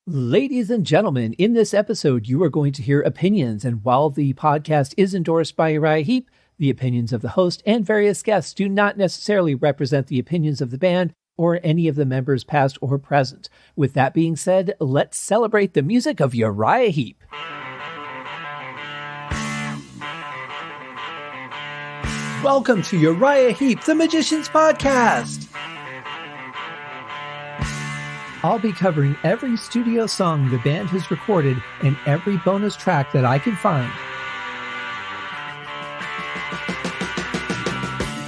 Ladies and gentlemen, in this episode, you are going to hear opinions, and while the podcast is endorsed by Uriah Heep, the opinions of the host and various guests do not necessarily represent the opinions of the band or any of the members past or present. With that being said, let's celebrate the music of Uriah Heep. Welcome to Uriah Heep, the Magician's Podcast. I'll be covering every studio song the band has recorded and every bonus track that I can find.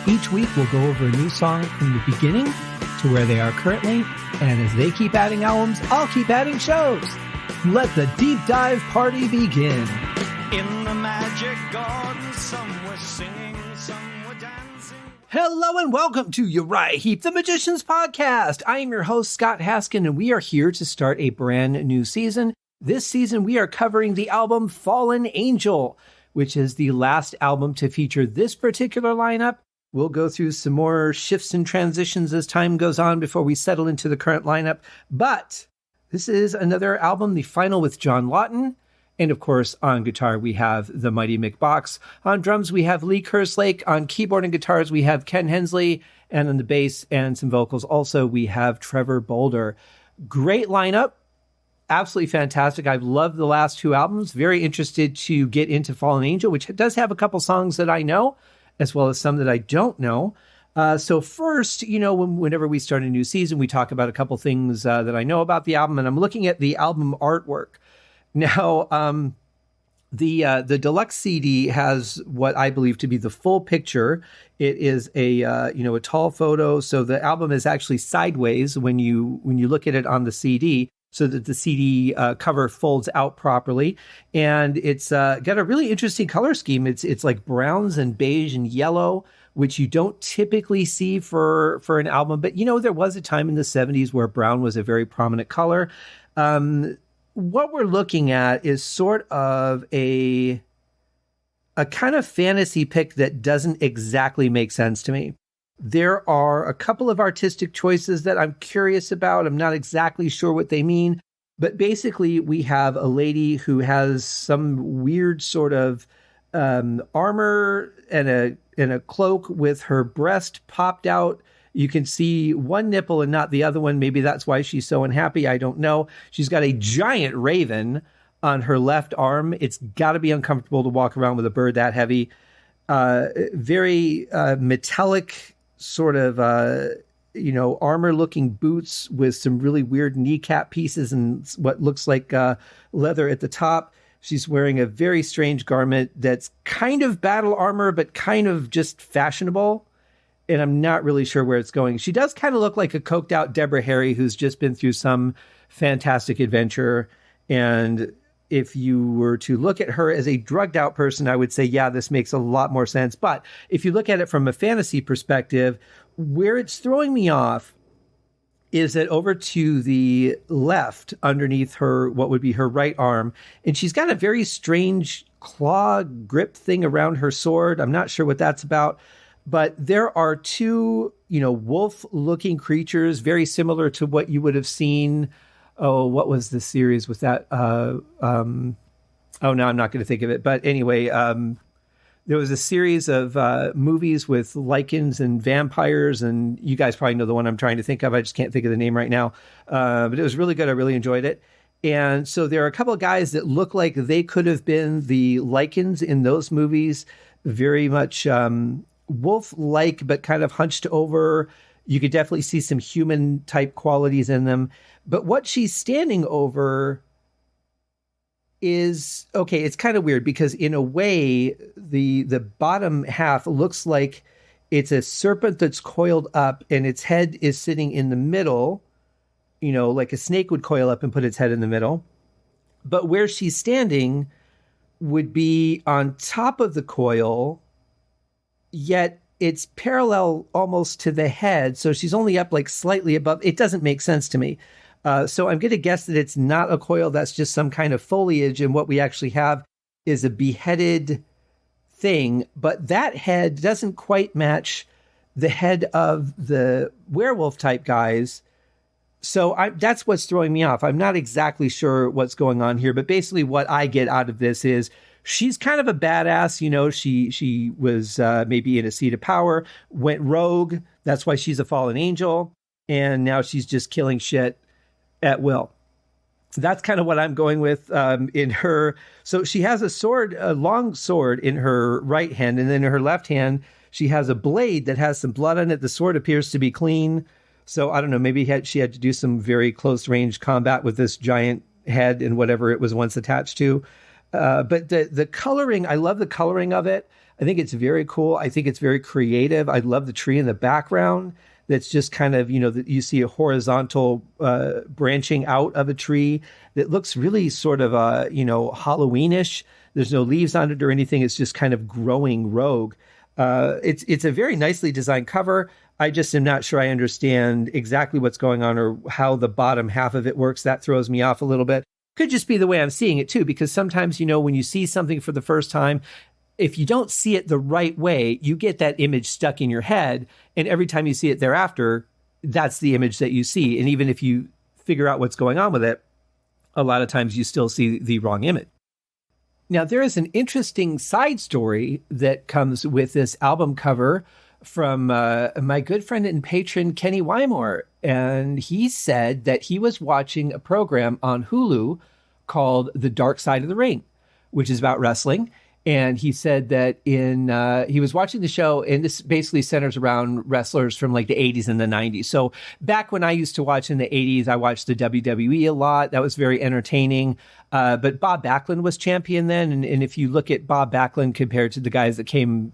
Each week we'll go over a new song from the beginning to where they are currently, and as they keep adding albums, I'll keep adding shows. Let the deep dive party begin. In the magic garden, some were singing, some were dancing. Hello and welcome to Uriah Heep, the Magician's Podcast. I am your host, Scott Haskin, and we are here to start a brand new season. This season, we are covering the album Fallen Angel, which is the last album to feature this particular lineup. We'll go through some more shifts and transitions as time goes on before we settle into the current lineup. But this is another album, the final with John Lawton. And of course, on guitar, we have the mighty Mick. On drums, we have Lee Kerslake. On keyboard and guitars, we have Ken Hensley. And on the bass and some vocals, also, we have Trevor Boulder. Great lineup. Absolutely fantastic. I've loved the last two albums. Very interested to get into Fallen Angel, which does have a couple songs that I know, as well as some that I don't know. So first, whenever we start a new season, we talk about a couple things that I know about the album. And I'm looking at the album artwork. Now, the deluxe CD has what I believe to be the full picture. It is a tall photo, so the album is actually sideways when you look at it on the CD, so that the CD cover folds out properly, and it's got a really interesting color scheme. It's like browns and beige and yellow, which you don't typically see for an album. But there was a time in the 70s where brown was a very prominent color. What we're looking at is sort of a kind of fantasy pick that doesn't exactly make sense to me. There are a couple of artistic choices that I'm curious about. I'm not exactly sure what they mean, but basically we have a lady who has some weird sort of armor and a cloak with her breast popped out. You can see one nipple and not the other one. Maybe that's why she's so unhappy. I don't know. She's got a giant raven on her left arm. It's got to be uncomfortable to walk around with a bird that heavy. Very metallic sort of, armor-looking boots with some really weird kneecap pieces and what looks like leather at the top. She's wearing a very strange garment that's kind of battle armor, but kind of just fashionable. And I'm not really sure where it's going. She does kind of look like a coked out Deborah Harry who's just been through some fantastic adventure. And if you were to look at her as a drugged out person, I would say, yeah, this makes a lot more sense. But if you look at it from a fantasy perspective, where it's throwing me off is that over to the left, underneath her, what would be her right arm, and she's got a very strange claw grip thing around her sword. I'm not sure what that's about. But there are two, wolf-looking creatures, very similar to what you would have seen. Oh, what was the series with that? No, I'm not going to think of it. But anyway, there was a series of movies with lichens and vampires, and you guys probably know the one I'm trying to think of. I just can't think of the name right now. But it was really good. I really enjoyed it. And so there are a couple of guys that look like they could have been the lichens in those movies, very much wolf-like, but kind of hunched over. You could definitely see some human-type qualities in them. But what she's standing over is, okay, it's kind of weird because in a way, the bottom half looks like it's a serpent that's coiled up and its head is sitting in the middle, like a snake would coil up and put its head in the middle. But where she's standing would be on top of the coil, yet it's parallel almost to the head. So she's only up like slightly above. It doesn't make sense to me. So I'm going to guess that it's not a coil. That's just some kind of foliage. And what we actually have is a beheaded thing. But that head doesn't quite match the head of the werewolf type guys. So that's what's throwing me off. I'm not exactly sure what's going on here, but basically what I get out of this is she's kind of a badass. You know, she was maybe in a seat of power, went rogue. That's why she's a fallen angel. And now she's just killing shit at will. That's kind of what I'm going with in her. So she has a long sword in her right hand. And then in her left hand, she has a blade that has some blood on it. The sword appears to be clean. So I don't know, maybe she had to do some very close range combat with this giant head and whatever it was once attached to. But the coloring, I love the coloring of it. I think it's very cool. I think it's very creative. I love the tree in the background. That's just kind of, you know, that you see a horizontal branching out of a tree that looks really sort of, Halloweenish. There's no leaves on it or anything. It's just kind of growing rogue. It's a very nicely designed cover. I just am not sure I understand exactly what's going on or how the bottom half of it works. That throws me off a little bit. Could just be the way I'm seeing it too, because sometimes, you know, when you see something for the first time, if you don't see it the right way, you get that image stuck in your head. And every time you see it thereafter, that's the image that you see. And even if you figure out what's going on with it, a lot of times you still see the wrong image. Now, there is an interesting side story that comes with this album cover from my good friend and patron, Kenny Wymore. And he said that he was watching a program on Hulu called The Dark Side of the Ring, which is about wrestling. And he said that he was watching the show, and this basically centers around wrestlers from like the 80s and the 90s. So back when I used to watch in the 80s, I watched the WWE a lot. That was very entertaining. But Bob Backlund was champion then. And if you look at Bob Backlund compared to the guys that came,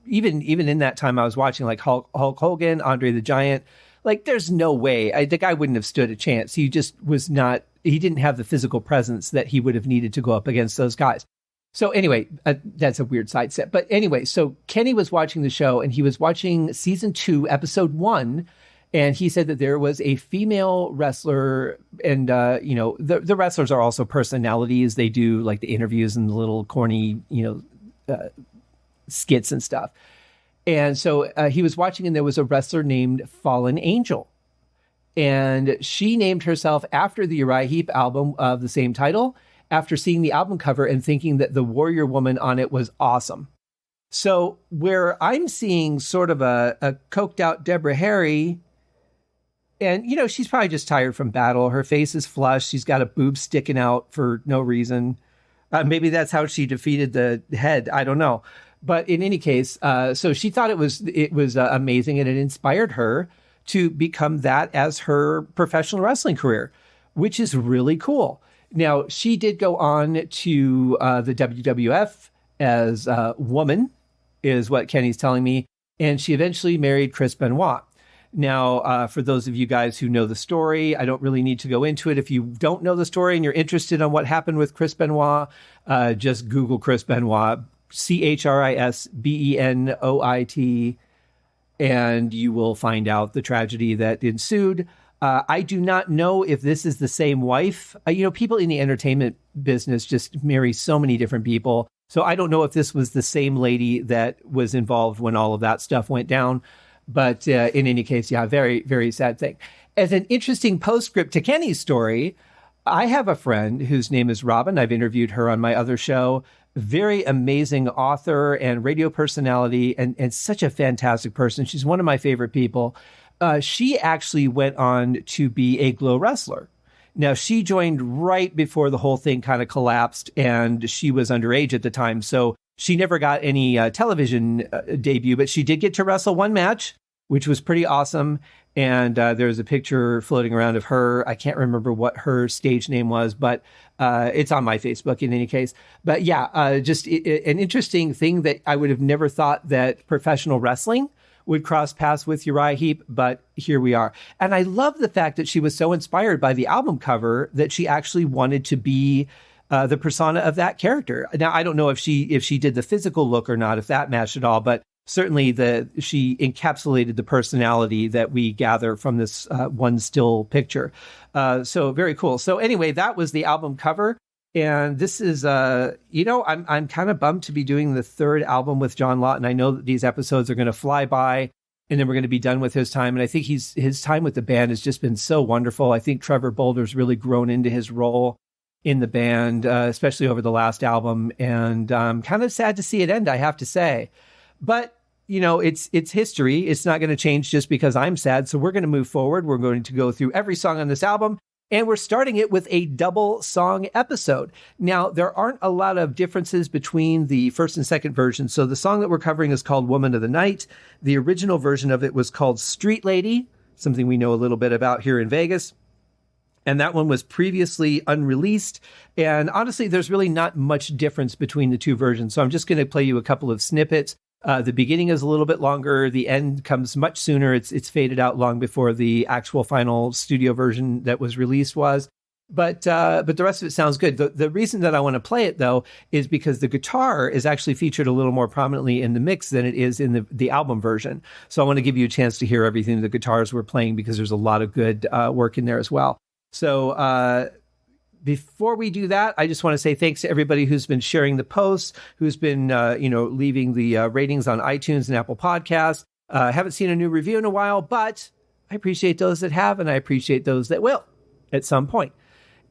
even in that time I was watching, like Hulk Hogan, Andre the Giant, like there's no way. The guy wouldn't have stood a chance. He just was not, he didn't have the physical presence that he would have needed to go up against those guys. So anyway, that's a weird side step. But anyway, so Kenny was watching the show, and he was watching season 2, episode 1. And he said that there was a female wrestler, and, the wrestlers are also personalities. They do like the interviews and the little corny, skits and stuff. And so he was watching, and there was a wrestler named Fallen Angel. And she named herself after the Uriah Heep album of the same title, after seeing the album cover and thinking that the warrior woman on it was awesome. So where I'm seeing sort of a coked out Deborah Harry, and, you know, she's probably just tired from battle. Her face is flushed. She's got a boob sticking out for no reason. Maybe that's how she defeated the head. I don't know. But in any case, so she thought it was amazing, and it inspired her to become that as her professional wrestling career, which is really cool. Now, she did go on to the WWF as a woman, is what Kenny's telling me, and she eventually married Chris Benoit. Now, for those of you guys who know the story, I don't really need to go into it. If you don't know the story and you're interested in what happened with Chris Benoit, just Google Chris Benoit, ChrisBenoit, and you will find out the tragedy that ensued. I do not know if this is the same wife. People in the entertainment business just marry so many different people. So I don't know if this was the same lady that was involved when all of that stuff went down. But in any case, yeah, very, very sad thing. As an interesting postscript to Kenny's story, I have a friend whose name is Robin. I've interviewed her on my other show. Very amazing author and radio personality, and such a fantastic person. She's one of my favorite people. She actually went on to be a Glow wrestler. Now, she joined right before the whole thing kind of collapsed, and she was underage at the time. So she never got any television debut, but she did get to wrestle one match, which was pretty awesome. And there's a picture floating around of her. I can't remember what her stage name was, but it's on my Facebook in any case. But yeah, just an interesting thing that I would have never thought that professional wrestling would cross paths with Uriah Heep, but here we are. And I love the fact that she was so inspired by the album cover that she actually wanted to be the persona of that character. Now, I don't know if she did the physical look or not, if that matched at all, but certainly she encapsulated the personality that we gather from this one still picture. So very cool. So anyway, that was the album cover. And this is, I'm kind of bummed to be doing the third album with John Lawton. I know that these episodes are going to fly by. and then we're going to be done with his time. And I think his time with the band has just been so wonderful. I think Trevor Boulder's really grown into his role in the band, especially over the last album. And kind of sad to see it end, I have to say. But, it's history. It's not going to change just because I'm sad. So we're going to move forward. We're going to go through every song on this album. And we're starting it with a double song episode. Now, there aren't a lot of differences between the first and second version. So the song that we're covering is called Woman of the Night. The original version of it was called Street Lady, something we know a little bit about here in Vegas. And that one was previously unreleased. And honestly, there's really not much difference between the two versions. So I'm just going to play you a couple of snippets. The beginning is a little bit longer. The end comes much sooner. It's faded out long before the actual final studio version that was released was. But the rest of it sounds good. The reason that I want to play it, though, is because the guitar is actually featured a little more prominently in the mix than it is in the album version. So I want to give you a chance to hear everything the guitars were playing, because there's a lot of good work in there as well. So before we do that, I just want to say thanks to everybody who's been sharing the posts, who's been, leaving the ratings on iTunes and Apple Podcasts. I haven't seen a new review in a while, but I appreciate those that have, and I appreciate those that will at some point.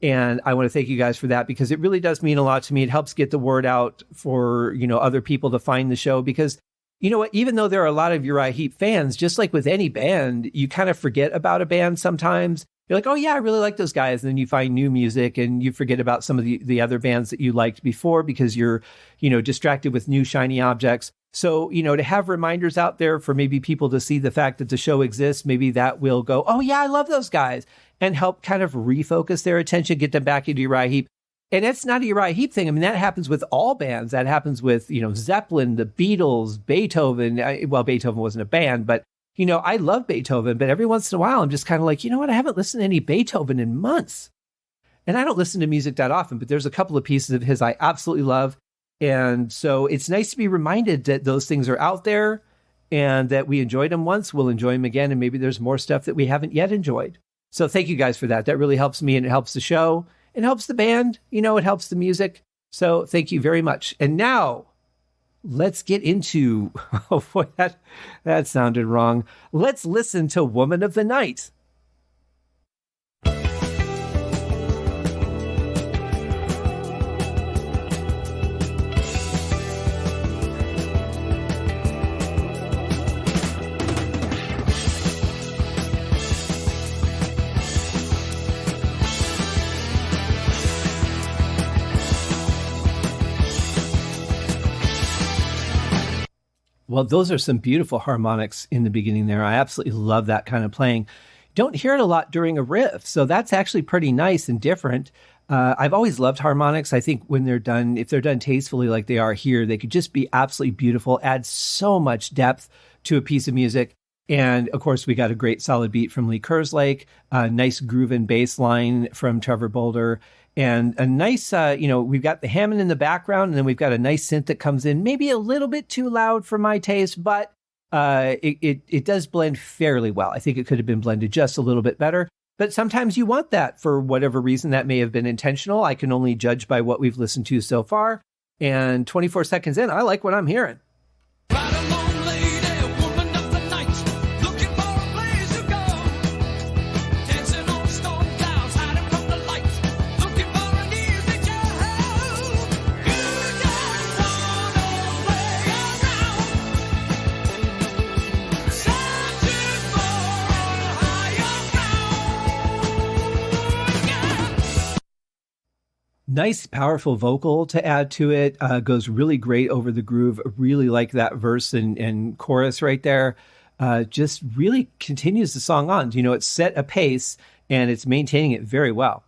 And I want to thank you guys for that, because it really does mean a lot to me. It helps get the word out for, other people to find the show, because you know what, even though there are a lot of Uriah Heep fans, just like with any band, you kind of forget about a band sometimes. You're like, oh yeah, I really like those guys. And then you find new music and you forget about some of the other bands that you liked before, because you're, distracted with new shiny objects. So, to have reminders out there for maybe people to see the fact that the show exists, maybe that will go, oh yeah, I love those guys, and help kind of refocus their attention, get them back into Uriah Heep. And it's not a Uriah Heep thing. I mean, that happens with all bands. That happens with, Zeppelin, the Beatles, Beethoven. Beethoven wasn't a band, but I love Beethoven, but every once in a while, I'm just kind of like, I haven't listened to any Beethoven in months. And I don't listen to music that often, but there's a couple of pieces of his I absolutely love. And so it's nice to be reminded that those things are out there, and that we enjoyed them once, we'll enjoy them again. And maybe there's more stuff that we haven't yet enjoyed. So thank you guys for that. That really helps me, and it helps the show. It helps the band. It helps the music. So thank you very much. And now, let's get into, oh boy, that sounded wrong. Let's listen to Woman of the Night. Well, those are some beautiful harmonics in the beginning there. I absolutely love that kind of playing. Don't hear it a lot during a riff, so that's actually pretty nice and different. I've always loved harmonics. I think when they're done, if they're done tastefully like they are here, they could just be absolutely beautiful, add so much depth to a piece of music. And of course, we got a great solid beat from Lee Kerslake, a nice grooving bass line from Trevor Boulder, and a nice, we've got the Hammond in the background, and then we've got a nice synth that comes in, maybe a little bit too loud for my taste, but it does blend fairly well. I think it could have been blended just a little bit better, but sometimes you want that for whatever reason. That may have been intentional. I can only judge by what we've listened to so far. And 24 seconds in, I like what I'm hearing. Nice, powerful vocal to add to it. Goes really great over the groove. Really like that verse and chorus right there. Just really continues the song on. It's set a pace, and it's maintaining it very well.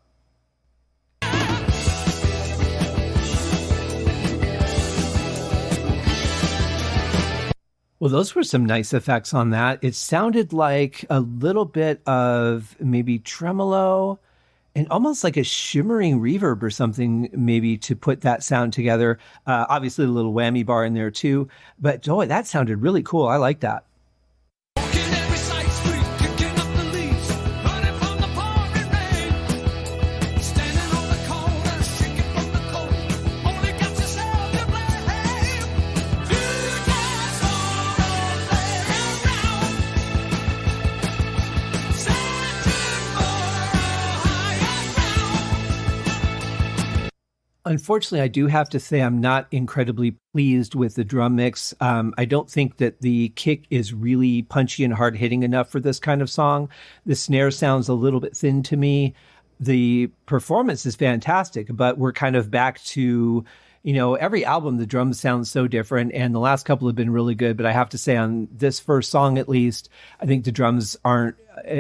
Well, those were some nice effects on that. It sounded like a little bit of maybe tremolo, and almost like a shimmering reverb or something, maybe, to put that sound together. Obviously, a little whammy bar in there too. But boy, that sounded really cool. I like that. Unfortunately, I do have to say I'm not incredibly pleased with the drum mix. I don't think that the kick is really punchy and hard hitting enough for this kind of song. The snare sounds a little bit thin to me. The performance is fantastic, but we're kind of back to, every album, the drums sound so different, and the last couple have been really good. But I have to say, on this first song at least, I think the drums aren't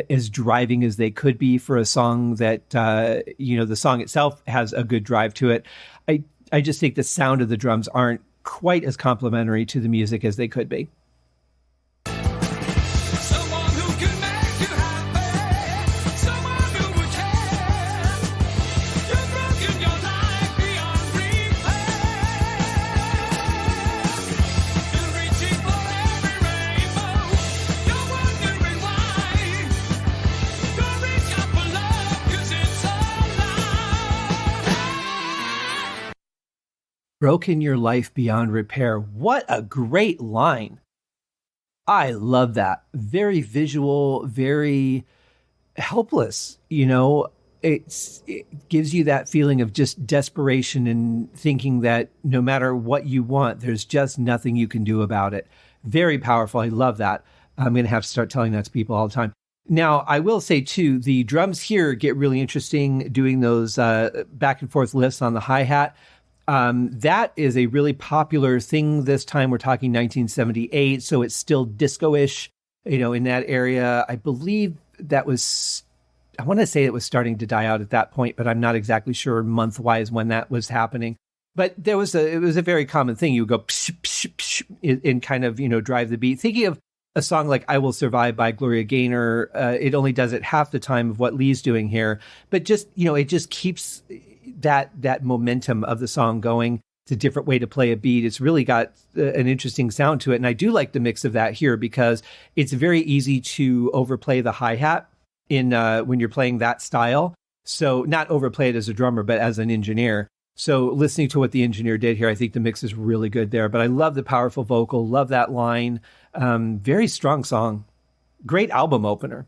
as driving as they could be for a song that, the song itself has a good drive to it. I just think the sound of the drums aren't quite as complementary to the music as they could be. Broken your life beyond repair. What a great line. I love that. Very visual, very helpless. It gives you that feeling of just desperation and thinking that no matter what you want, there's just nothing you can do about it. Very powerful. I love that. I'm going to have to start telling that to people all the time. Now, I will say, too, the drums here get really interesting doing those back and forth lifts on the hi-hat. That is a really popular thing this time. We're talking 1978, so it's still disco-ish, in that area. I believe I want to say it was starting to die out at that point, but I'm not exactly sure month-wise when that was happening. But it was a very common thing. You would go psh, psh, psh, and kind of, drive the beat. Thinking of a song like I Will Survive by Gloria Gaynor, it only does it half the time of what Lee's doing here. But just, it just keeps that momentum of the song going. It's a different way to play a beat. It's really got an interesting sound to it. And I do like the mix of that here because it's very easy to overplay the hi-hat when you're playing that style. So not overplay it as a drummer, but as an engineer. So listening to what the engineer did here, I think the mix is really good there. But I love the powerful vocal, love that line. Very strong song. Great album opener.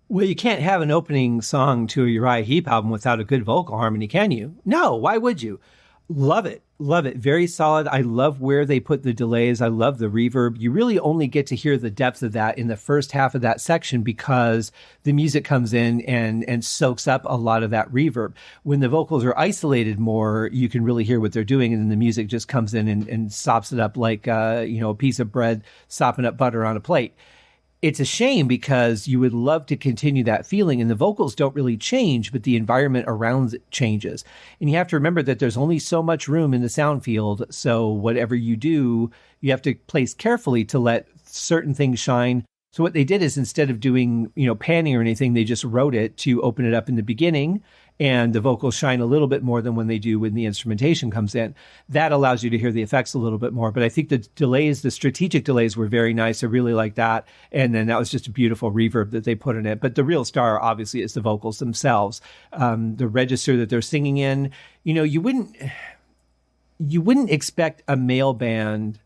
Well, you can't have an opening song to a Uriah Heep album without a good vocal harmony, can you? No, why would you? Love it. Love it. Very solid. I love where they put the delays. I love the reverb. You really only get to hear the depth of that in the first half of that section because the music comes in and soaks up a lot of that reverb. When the vocals are isolated more, you can really hear what they're doing, and then the music just comes in and sops it up like a piece of bread sopping up butter on a plate. It's a shame because you would love to continue that feeling, and the vocals don't really change, but the environment around it changes. And you have to remember that there's only so much room in the sound field. So whatever you do, you have to place carefully to let certain things shine. So what they did is instead of doing, panning or anything, they just wrote it to open it up in the beginning, and the vocals shine a little bit more than when they do when the instrumentation comes in. That allows you to hear the effects a little bit more. But I think the delays, the strategic delays were very nice. I really like that. And then that was just a beautiful reverb that they put in it. But the real star, obviously, is the vocals themselves. The register that they're singing in, you wouldn't expect a male band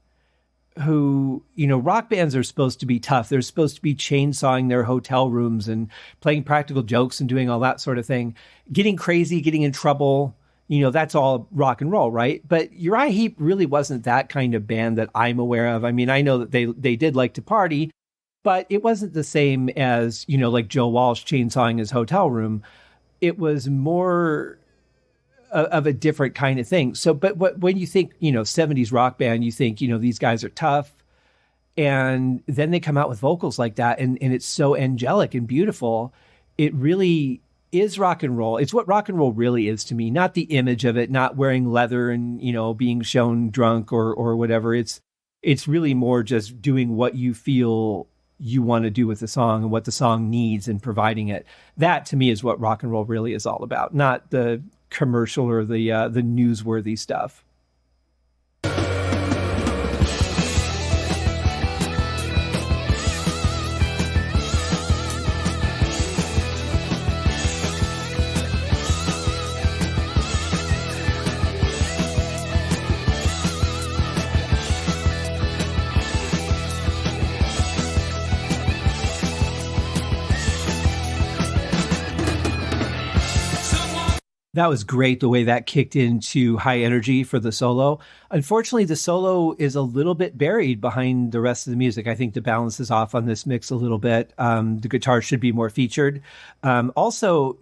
who, rock bands are supposed to be tough. They're supposed to be chainsawing their hotel rooms and playing practical jokes and doing all that sort of thing. Getting crazy, getting in trouble, that's all rock and roll, right? But Uriah Heep really wasn't that kind of band that I'm aware of. I mean, I know that they did like to party, but it wasn't the same as, like Joe Walsh chainsawing his hotel room. It was more of a different kind of thing. So, but when you think, 70s rock band, you think, these guys are tough. And then they come out with vocals like that. And it's so angelic and beautiful. It really is rock and roll. It's what rock and roll really is to me, not the image of it, not wearing leather and, being shown drunk or whatever. It's really more just doing what you feel you want to do with the song and what the song needs and providing it. That to me is what rock and roll really is all about, not the commercial or the newsworthy stuff. That was great, the way that kicked into high energy for the solo. Unfortunately, the solo is a little bit buried behind the rest of the music. I think the balance is off on this mix a little bit. The guitar should be more featured. Also,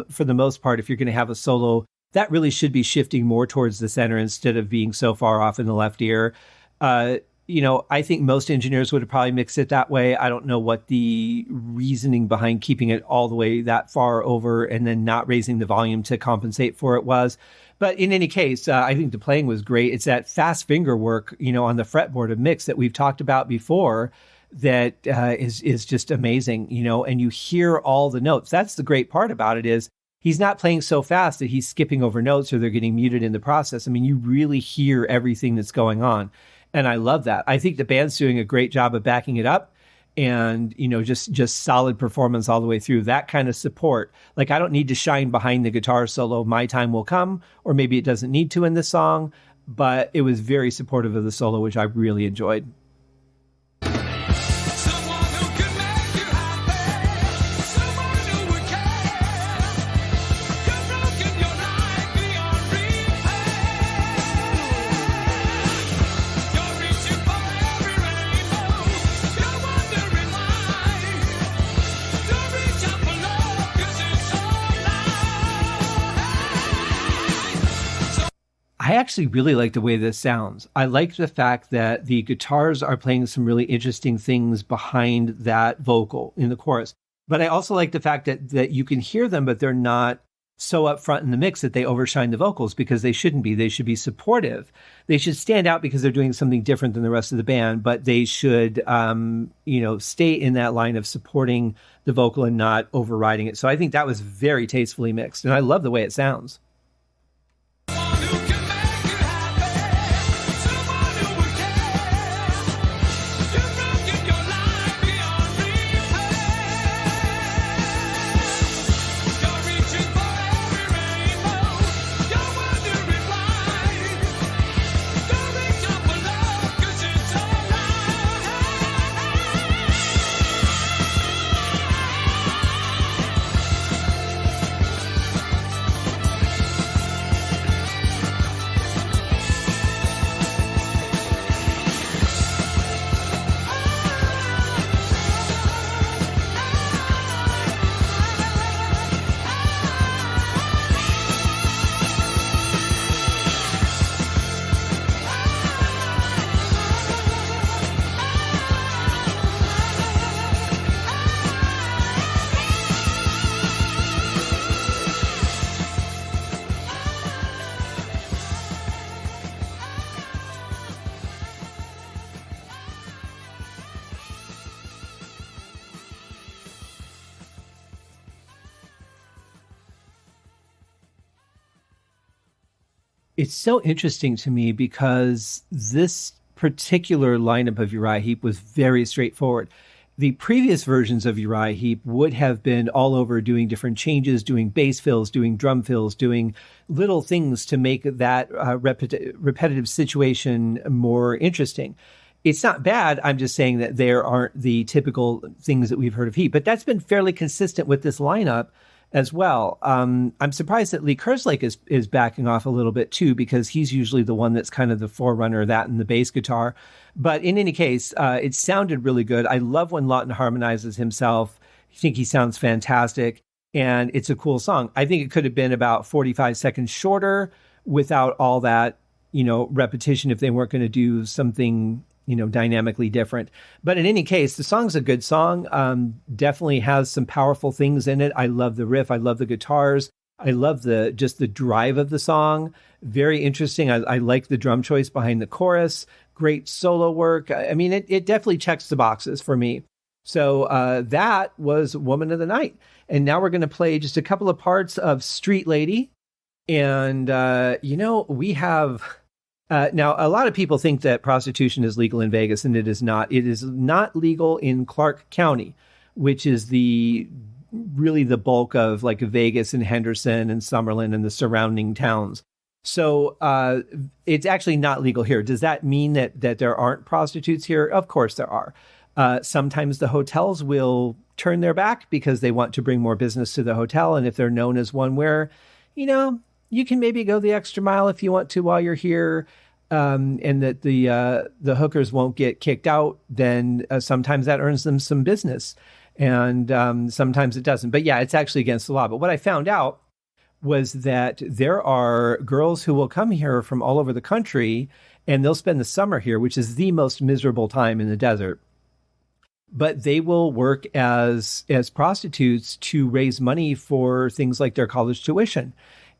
for the most part, if you're going to have a solo, that really should be shifting more towards the center instead of being so far off in the left ear. I think most engineers would have probably mixed it that way. I don't know what the reasoning behind keeping it all the way that far over and then not raising the volume to compensate for it was. But in any case, I think the playing was great. It's that fast finger work, on the fretboard of mix that we've talked about before that is just amazing, and you hear all the notes. That's the great part about it is he's not playing so fast that he's skipping over notes or they're getting muted in the process. I mean, you really hear everything that's going on. And I love that. I think the band's doing a great job of backing it up and, just solid performance all the way through. That kind of support. Like, I don't need to shine behind the guitar solo. My time will come, or maybe it doesn't need to in this song, but it was very supportive of the solo, which I really enjoyed. I actually really like the way this sounds. I like the fact that the guitars are playing some really interesting things behind that vocal in the chorus. But I also like the fact that you can hear them, but they're not so up front in the mix that they overshine the vocals, because they shouldn't be. They should be supportive. They should stand out because they're doing something different than the rest of the band, but they should, stay in that line of supporting the vocal and not overriding it. So I think that was very tastefully mixed, and I love the way it sounds. It's so interesting to me because this particular lineup of Uriah Heep was very straightforward. The previous versions of Uriah Heep would have been all over doing different changes, doing bass fills, doing drum fills, doing little things to make that repetitive situation more interesting. It's not bad. I'm just saying that there aren't the typical things that we've heard of Heep, but that's been fairly consistent with this lineup as well. I'm surprised that Lee Kerslake is backing off a little bit too, because he's usually the one that's kind of the forerunner of that in the bass guitar. But in any case, it sounded really good. I love when Lawton harmonizes himself. I think he sounds fantastic, and it's a cool song. I think it could have been about 45 seconds shorter without all that, repetition if they weren't going to do something dynamically different. But in any case, the song's a good song. Definitely has some powerful things in it. I love the riff. I love the guitars. I love the drive of the song. Very interesting. I like the drum choice behind the chorus. Great solo work. I mean, it definitely checks the boxes for me. So that was Woman of the Night. And now we're going to play just a couple of parts of Street Lady. And, we have... now, a lot of people think that prostitution is legal in Vegas, and it is not. It is not legal in Clark County, which is really the bulk of like Vegas and Henderson and Summerlin and the surrounding towns. So it's actually not legal here. Does that mean that there aren't prostitutes here? Of course there are. Sometimes the hotels will turn their back because they want to bring more business to the hotel. And if they're known as one where you can maybe go the extra mile if you want to while you're here, and that the hookers won't get kicked out, then sometimes that earns them some business, and sometimes it doesn't. But yeah, it's actually against the law. But what I found out was that there are girls who will come here from all over the country, and they'll spend the summer here, which is the most miserable time in the desert. But they will work as prostitutes to raise money for things like their college tuition.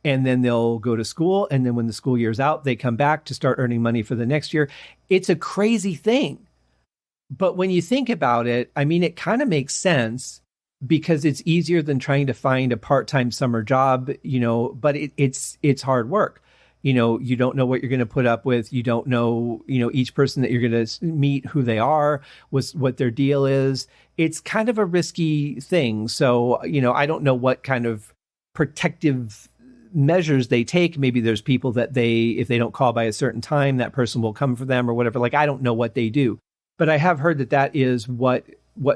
And then they'll go to school. And then when the school year's out, they come back to start earning money for the next year. It's a crazy thing. But when you think about it, I mean, it kind of makes sense because it's easier than trying to find a part-time summer job, but it's hard work. You don't know what you're going to put up with. You don't know, each person that you're going to meet, who they are, what their deal is. It's kind of a risky thing. So, I don't know what kind of protective measures they take. Maybe there's people that if they don't call by a certain time, that person will come for them or whatever. Like, I don't know what they do, but I have heard that is what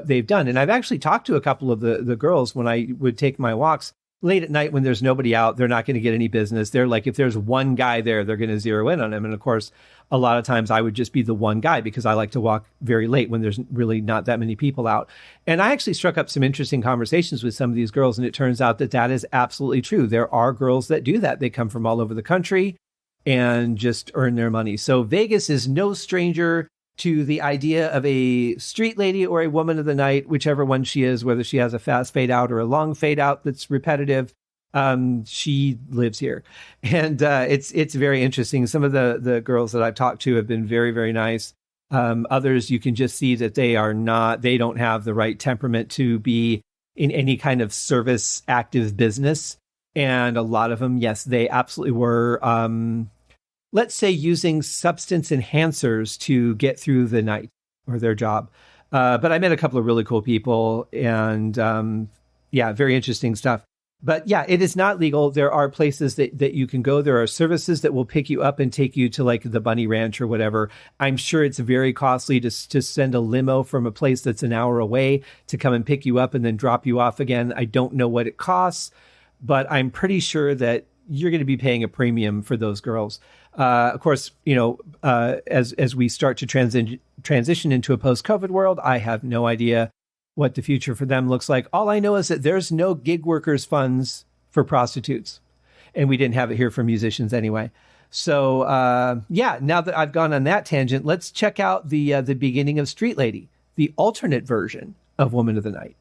they've done. And I've actually talked to a couple of the girls when I would take my walks late at night when there's nobody out. They're not going to get any business. They're like, if there's one guy there, they're going to zero in on him. And of course, a lot of times I would just be the one guy because I like to walk very late when there's really not that many people out. And I actually struck up some interesting conversations with some of these girls. And it turns out that is absolutely true. There are girls that do that. They come from all over the country and just earn their money. So Vegas is no stranger to the idea of a street lady or a woman of the night, whichever one she is, whether she has a fast fade out or a long fade out that's repetitive. She lives here. And it's very interesting. Some of the girls that I've talked to have been very, very nice. Others, you can just see that they don't have the right temperament to be in any kind of service active business. And a lot of them, yes, they absolutely were, let's say, using substance enhancers to get through the night or their job. But I met a couple of really cool people and very interesting stuff. But yeah, it is not legal. There are places that you can go. There are services that will pick you up and take you to like the Bunny Ranch or whatever. I'm sure it's very costly to send a limo from a place that's an hour away to come and pick you up and then drop you off again. I don't know what it costs, but I'm pretty sure that you're going to be paying a premium for those girls. Of course, as we start to transition into a post-COVID world, I have no idea what the future for them looks like. All I know is that there's no gig workers funds for prostitutes, and we didn't have it here for musicians anyway. So now that I've gone on that tangent, let's check out the beginning of Street Lady, the alternate version of Woman of the Night.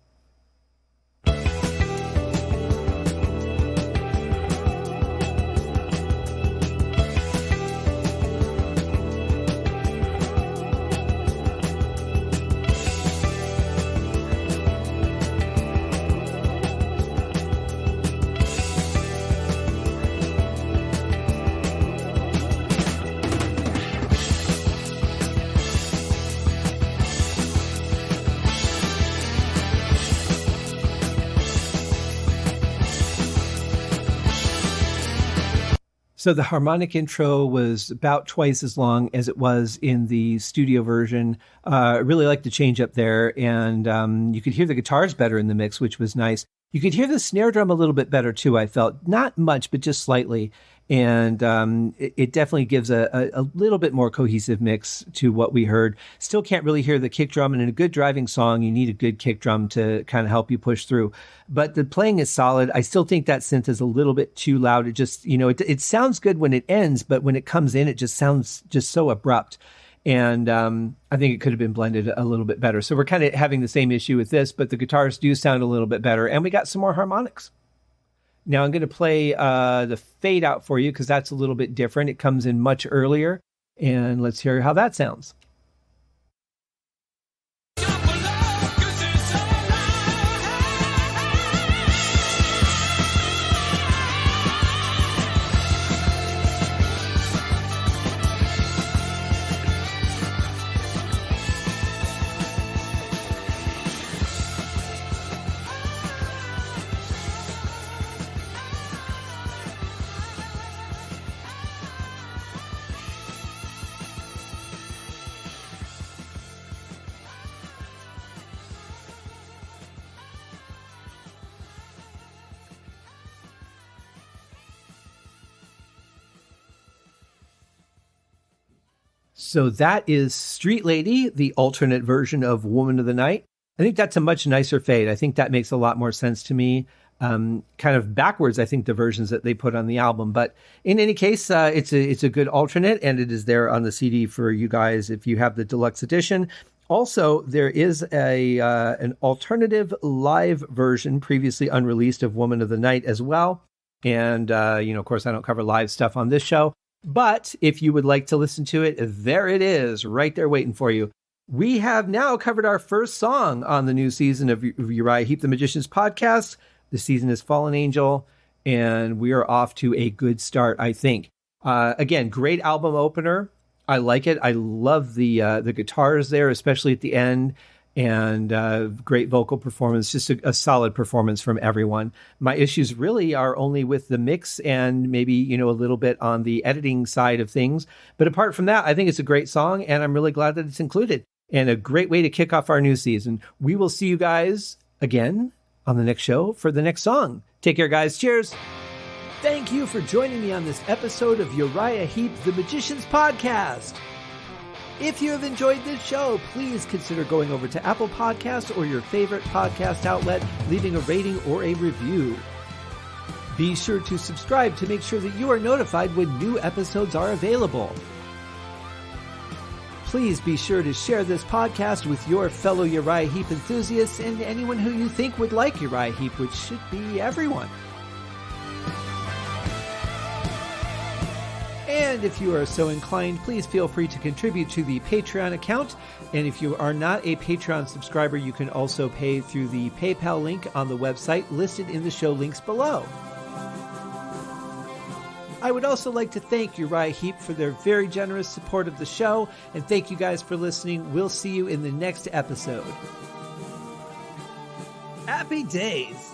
So the harmonic intro was about twice as long as it was in the studio version. I really liked the change up there, and you could hear the guitars better in the mix, which was nice. You could hear the snare drum a little bit better too, I felt. Not much, but just slightly. And it definitely gives a little bit more cohesive mix to what we heard. Still can't really hear the kick drum, and in a good driving song, you need a good kick drum to kind of help you push through. But the playing is solid. I still think that synth is a little bit too loud. It just, it sounds good when it ends, but when it comes in, it just sounds just so abrupt. And I think it could have been blended a little bit better. So we're kind of having the same issue with this, but the guitars do sound a little bit better, and we got some more harmonics. Now I'm going to play the fade out for you because that's a little bit different. It comes in much earlier, and let's hear how that sounds. So that is Street Lady, the alternate version of Woman of the Night. I think that's a much nicer fade. I think that makes a lot more sense to me. Kind of backwards, I think, the versions that they put on the album. But in any case, it's a good alternate, and it is there on the CD for you guys if you have the deluxe edition. Also, there is an alternative live version previously unreleased of Woman of the Night as well. And, of course, I don't cover live stuff on this show. But if you would like to listen to it, there it is, right there waiting for you. We have now covered our first song on the new season of Uriah Heep, the Magicians podcast. The season is Fallen Angel, and we are off to a good start, I think. Again, great album opener. I like it. I love the guitars there, especially at the end, and great vocal performance. Just a solid performance from everyone. My issues really are only with the mix and maybe, a little bit on the editing side of things. But apart from that, I think it's a great song, and I'm really glad that it's included. And a great way to kick off our new season. We will see you guys again on the next show for the next song. Take care, guys. Cheers. Thank you for joining me on this episode of Uriah Heep, the Magicians podcast. If you have enjoyed this show, please consider going over to Apple Podcasts or your favorite podcast outlet, leaving a rating or a review. Be sure to subscribe to make sure that you are notified when new episodes are available. Please be sure to share this podcast with your fellow Uriah Heep enthusiasts and anyone who you think would like Uriah Heep, which should be everyone. And if you are so inclined, please feel free to contribute to the Patreon account. And if you are not a Patreon subscriber, you can also pay through the PayPal link on the website listed in the show links below. I would also like to thank Uriah Heep for their very generous support of the show, and thank you guys for listening. We'll see you in the next episode. Happy days!